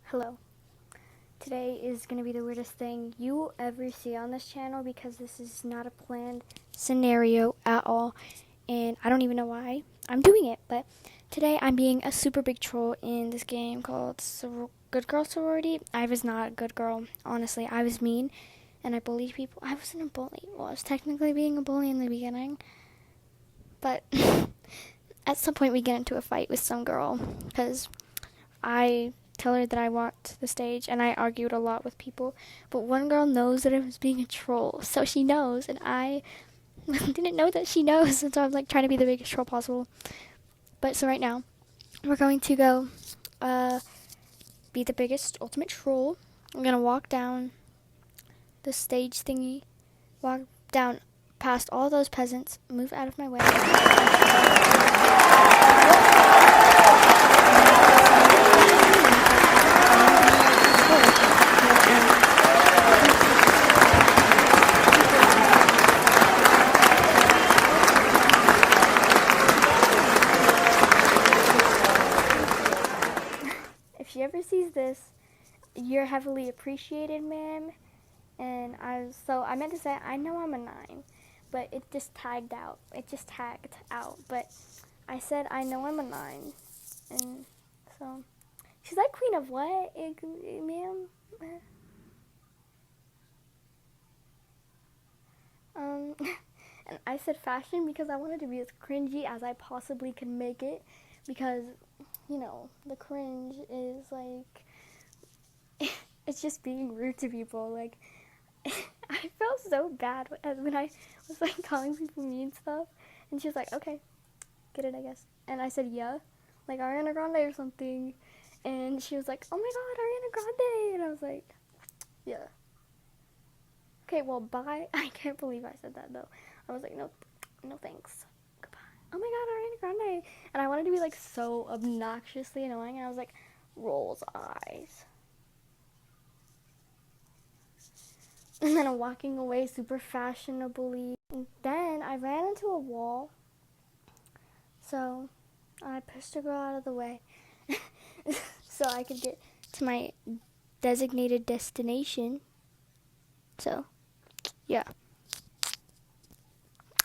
Hello. Today is going to be the weirdest thing you will ever see on this channel because this is not a planned scenario at all, and I don't even know why I'm doing it, but today I'm being a super big troll in this game called Good Girl Sorority. I was not a good girl, honestly. I was mean, and I bullied people. I wasn't a bully. Well, I was technically being a bully in the beginning, but at some point we get into a fight with some girl because I tell her that I want the stage, and I argued a lot with people, but one girl knows that I was being a troll, so she knows, and I didn't know that she knows, and so I'm like trying to be the biggest troll possible. But so right now we're going to go be the biggest ultimate troll. I'm gonna walk down the stage thingy, walk down past all those peasants, move out of my way. If she ever sees this, you're heavily appreciated, ma'am. And I meant to say, I know I'm a 9, but it just tagged out. It just tagged out. But I said, I know I'm a 9. And so, she's like, Queen of what, ma'am? And I said fashion because I wanted to be as cringy as I possibly could make it. Because, you know, the cringe is like, it's just being rude to people. Like, I felt so bad when I was like calling people mean stuff, and she was like, "Okay, get it, I guess." And I said, "Yeah, like Ariana Grande or something," and she was like, "Oh my God, Ariana Grande," and I was like, "Yeah." Okay, well, bye. I can't believe I said that though. I was like, "No, no thanks. Goodbye." Oh my God, Ariana Grande, and I wanted to be like so obnoxiously annoying, and I was like, "Rolls eyes." And then I'm walking away super fashionably. And then I ran into a wall. So I pushed a girl out of the way so I could get to my designated destination. So, yeah.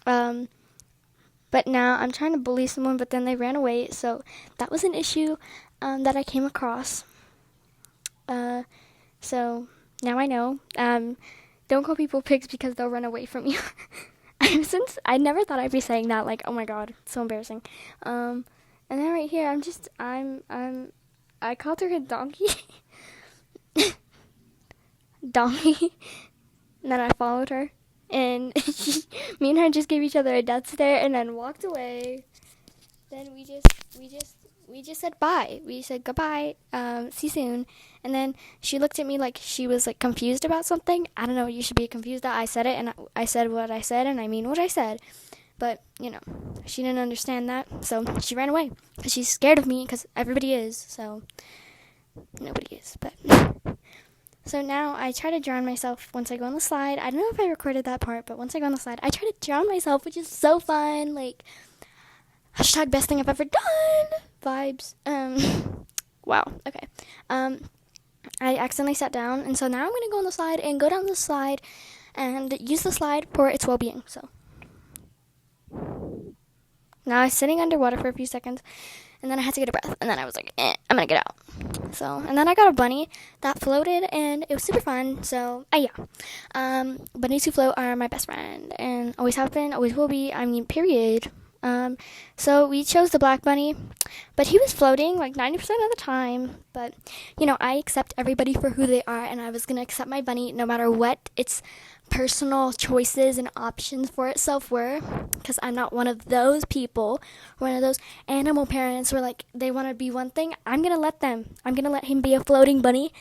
But now I'm trying to bully someone, but then they ran away. So that was an issue that I came across. So now I know. Don't call people pigs because they'll run away from you. Since I never thought I'd be saying that, like, oh my God, it's so embarrassing. And then right here, I called her a donkey. Donkey. And then I followed her. And me and her just gave each other a death stare and then walked away. Then we just said bye. We said goodbye, see you soon. And then she looked at me like she was like confused about something. I don't know what you should be confused at. I said it, and I said what I said, and I mean what I said. But, you know, she didn't understand that, so she ran away. Because she's scared of me, because everybody is, so nobody is. But so now I try to drown myself once I go on the slide. I don't know if I recorded that part, but once I go on the slide, I try to drown myself, which is so fun. Like, hashtag best thing I've ever done vibes. Wow, okay. I accidentally sat down, and so now I'm going to go on the slide and go down the slide and use the slide for its well-being, so. Now I was sitting underwater for a few seconds, and then I had to get a breath, and then I was like, I'm going to get out. So, and then I got a bunny that floated, and it was super fun, so, yeah. Bunnies who float are my best friend, and always have been, always will be, I mean, period. So we chose the black bunny, but he was floating like 90% of the time. But, you know, I accept everybody for who they are, and I was going to accept my bunny no matter what its personal choices and options for itself were, because I'm not one of those people, one of those animal parents where, like, they want to be one thing. I'm going to let them. I'm going to let him be a floating bunny.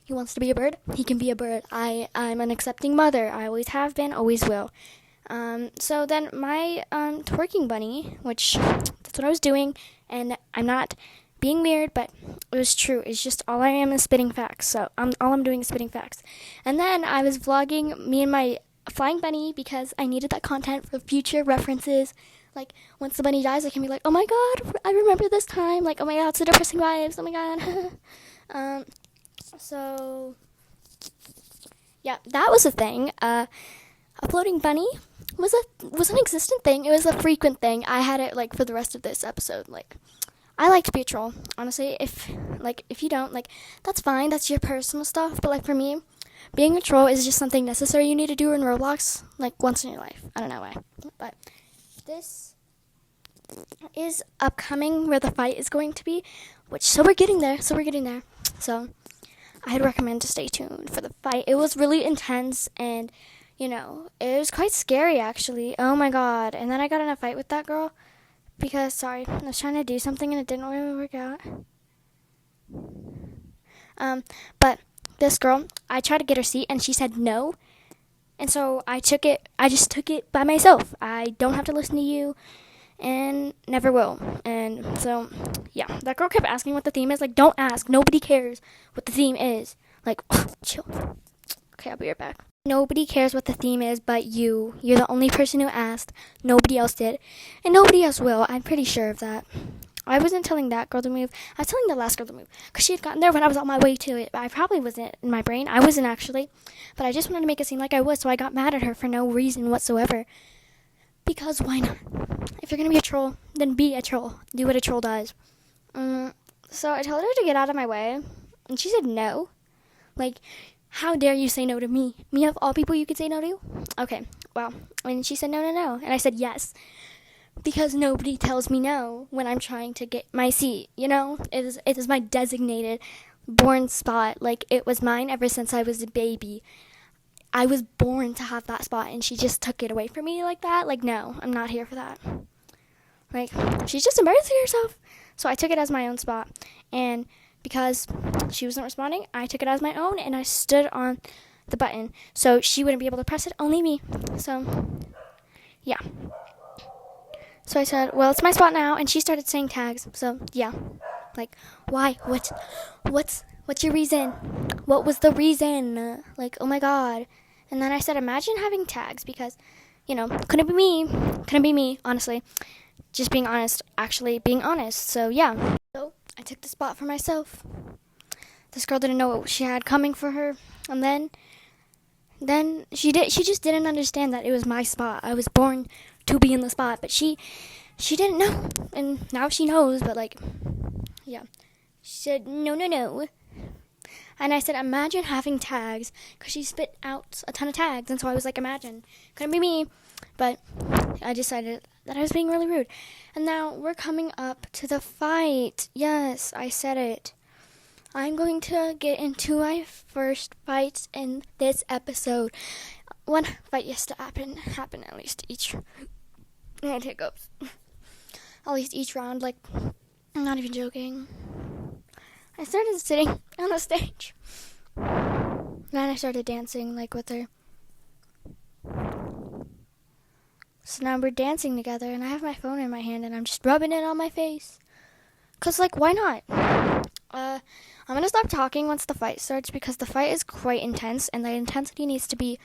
He wants to be a bird. He can be a bird. I'm an accepting mother. I always have been, always will. So then my twerking bunny, which that's what I was doing, and I'm not being weird, but it was true. It's just all I am is spitting facts. So all I'm doing is spitting facts. And then I was vlogging me and my flying bunny because I needed that content for future references. Like, once the bunny dies, I can be like, oh my God, I remember this time. Like, oh my God, so depressing vibes. Oh my God. So, yeah, that was a thing. A floating bunny was an existent thing. It was a frequent thing. I had it like for the rest of this episode. Like, I like to be a troll. Honestly, if you don't, like, that's fine. That's your personal stuff. But like for me, being a troll is just something necessary you need to do in Roblox, like once in your life. I don't know why, but this is upcoming where the fight is going to be. So we're getting there. So I'd recommend to stay tuned for the fight. It was really intense and, it was quite scary actually. Oh my god. And then I got in a fight with that girl because, I was trying to do something and it didn't really work out. But this girl, I tried to get her seat and she said no. And so I just took it by myself. I don't have to listen to you and never will. And so, yeah, that girl kept asking what the theme is. Like, don't ask. Nobody cares what the theme is. Like, chill. Okay, I'll be right back. Nobody cares what the theme is but you. You're the only person who asked. Nobody else did. And nobody else will. I'm pretty sure of that. I wasn't telling that girl to move. I was telling the last girl to move. Because she had gotten there when I was on my way to it. I probably wasn't in my brain. I wasn't actually. But I just wanted to make it seem like I was. So I got mad at her for no reason whatsoever. Because why not? If you're going to be a troll, then be a troll. Do what a troll does. So I told her to get out of my way. And she said no. Like, how dare you say no to me? Me of all people you could say no to? Okay, well, and she said no. And I said yes. Because nobody tells me no when I'm trying to get my seat, It is my designated born spot. Like, it was mine ever since I was a baby. I was born to have that spot, and she just took it away from me like that. Like, no, I'm not here for that. Like, she's just embarrassing herself. So I took it as my own spot. And because she wasn't responding, I took it as my own, and I stood on the button. So she wouldn't be able to press it, only me. So, yeah. So I said, well, it's my spot now, and she started saying tags. So, yeah. Like, why? What's your reason? What was the reason? Like, oh my god. And then I said, imagine having tags, because, couldn't be me, honestly. Just being honest, actually being honest. So, yeah. So, I took the spot for myself. This girl didn't know what she had coming for her. And then she just didn't understand that it was my spot. I was born to be in the spot, but she didn't know. And now she knows, but like, yeah. She said, no. And I said, imagine having tags, because she spit out a ton of tags. And so I was like, imagine. Couldn't be me. But I decided that I was being really rude. And now we're coming up to the fight. Yes, I said it. I'm going to get into my first fight in this episode. One fight has to happen at least each. And hiccups. At least each round, like, I'm not even joking. I started sitting on the stage. Then I started dancing, like, with her. So now we're dancing together, and I have my phone in my hand, and I'm just rubbing it on my face. 'Cause, like, why not? I'm gonna stop talking once the fight starts, because the fight is quite intense, and the intensity needs to be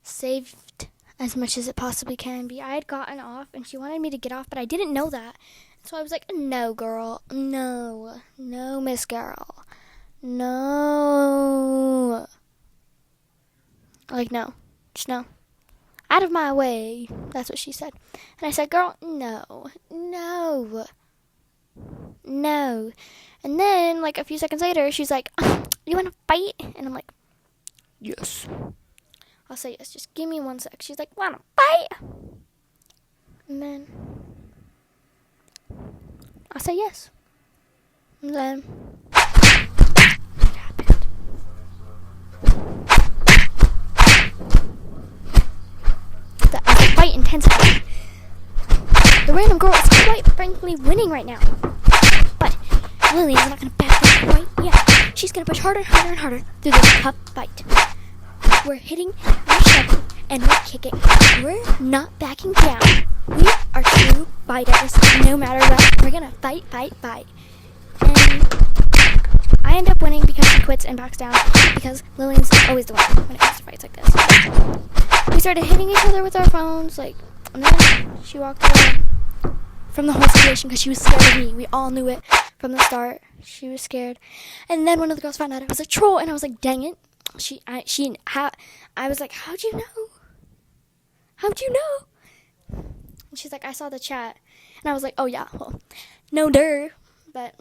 saved as much as it possibly can be. I had gotten off, and she wanted me to get off, but I didn't know that. So I was like, no, girl. No, miss girl. No. Like, no. Just no. Out of my way. That's what she said. And I said, girl, no. And then, like, a few seconds later, she's like, you want to fight? And I'm like, yes. I'll say yes. Just give me 1 sec. She's like, want to fight? And then I'll say yes. And then it happened. As the fight intensified, the random girl is quite frankly winning right now. But Lily is not going to back down right yet. She's going to push harder and harder and harder through this tough fight. We're hitting, we're shoving, and we're kicking. We're not backing down. We are true fighters. No matter what, we're going to fight. And I end up winning because she quits and backs down, because Lillian's always the one when it comes to fights like this. We started hitting each other with our phones, like, and then she walked away from the whole situation because she was scared of me. We all knew it from the start. She was scared. And then one of the girls found out I was a troll, and I was like, dang it. I was like, how'd you know? How'd you know? And she's like, I saw the chat. And I was like, oh yeah, well, no der. But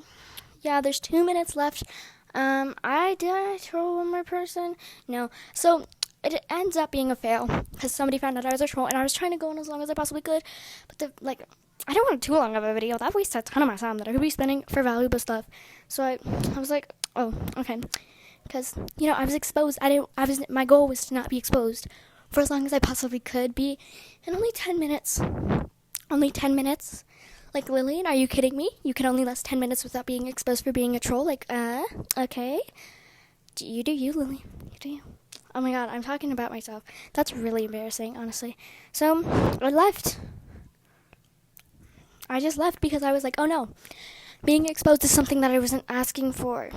yeah, there's 2 minutes left. Did I troll one more person? No. So it ends up being a fail because somebody found out I was a troll, and I was trying to go on as long as I possibly could. But I don't want too long of a video. That wastes a ton of my time that I could be spending for valuable stuff. So I was like, oh, okay. Because, I was exposed. My goal was to not be exposed for as long as I possibly could be. And only 10 minutes. Only 10 minutes. Like, Lillian, are you kidding me? You can only last 10 minutes without being exposed for being a troll? Like, okay. You do you, Lillian. You do you. Oh my god, I'm talking about myself. That's really embarrassing, honestly. So, I left. I just left because I was like, oh no. Being exposed is something that I wasn't asking for.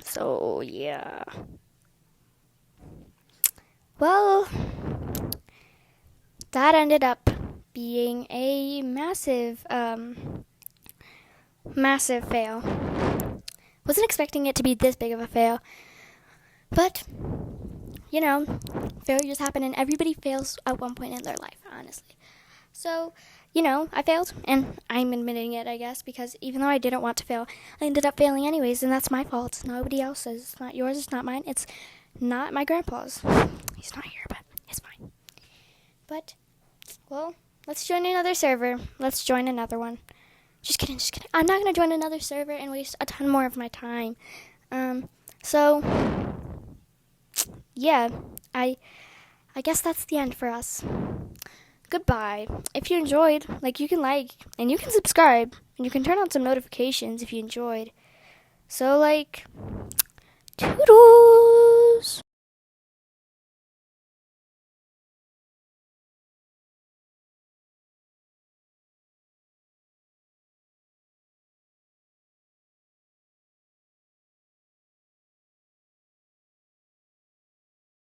So, yeah. Well, that ended up being a massive fail. Wasn't expecting it to be this big of a fail. But, failures happen, and everybody fails at one point in their life, honestly. So, I failed, and I'm admitting it, I guess, because even though I didn't want to fail, I ended up failing anyways, and that's my fault. It's nobody else's. It's not yours, it's not mine. It's not my grandpa's. He's not here, but it's fine. But, well, let's join another server. Let's join another one. Just kidding. I'm not going to join another server and waste a ton more of my time. So, yeah, I guess that's the end for us. Goodbye. If you enjoyed, you can and you can subscribe, and you can turn on some notifications if you enjoyed. So, toodles!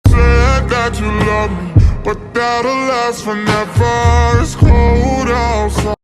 Said that you love me, but that'll last forever. It's cold outside.